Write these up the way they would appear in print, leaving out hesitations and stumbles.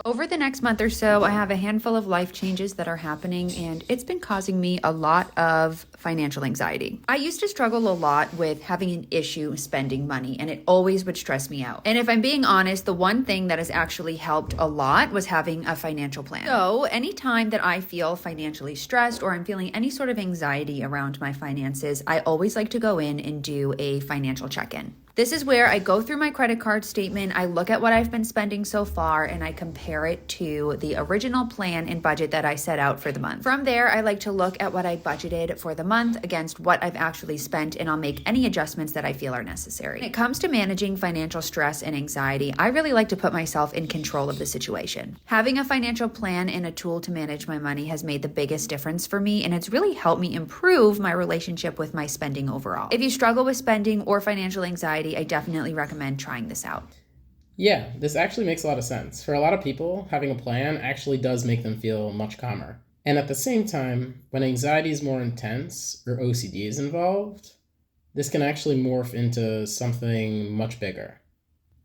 Over the next month or so, I have a handful of life changes that are happening, and it's been causing me a lot of financial anxiety. I used to struggle a lot with having an issue spending money, and it always would stress me out. And if I'm being honest, the one thing that has actually helped a lot was having a financial plan. So, anytime that I feel financially stressed or I'm feeling any sort of anxiety around my finances, I always like to go in and do a financial check-in. This is where I go through my credit card statement, I look at what I've been spending so far, and I compare it to the original plan and budget that I set out for the month. From there, I like to look at what I budgeted for the month against what I've actually spent, and I'll make any adjustments that I feel are necessary. When it comes to managing financial stress and anxiety, I really like to put myself in control of the situation. Having a financial plan and a tool to manage my money has made the biggest difference for me, and it's really helped me improve my relationship with my spending overall. If you struggle with spending or financial anxiety, I definitely recommend trying this out. Yeah, this actually makes a lot of sense. For a lot of people, having a plan actually does make them feel much calmer. And at the same time, when anxiety is more intense or OCD is involved, this can actually morph into something much bigger.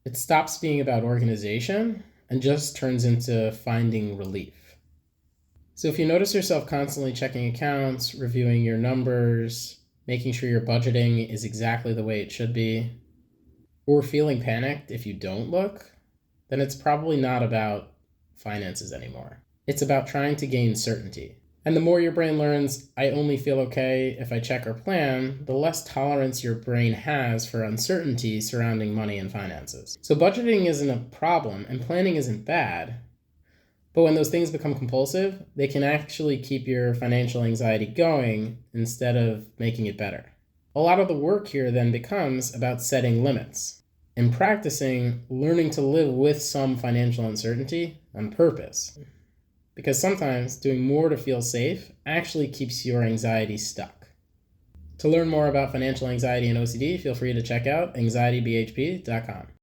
It stops being about organization and just turns into finding relief. So if you notice yourself constantly checking accounts, reviewing your numbers, making sure your budgeting is exactly the way it should be, or feeling panicked if you don't look, then it's probably not about finances anymore. It's about trying to gain certainty. And the more your brain learns, I only feel okay if I check or plan, the less tolerance your brain has for uncertainty surrounding money and finances. So budgeting isn't a problem and planning isn't bad, but when those things become compulsive, they can actually keep your financial anxiety going instead of making it better. A lot of the work here then becomes about setting limits and practicing learning to live with some financial uncertainty on purpose. Because sometimes doing more to feel safe actually keeps your anxiety stuck. To learn more about financial anxiety and OCD, feel free to check out anxietybhp.com.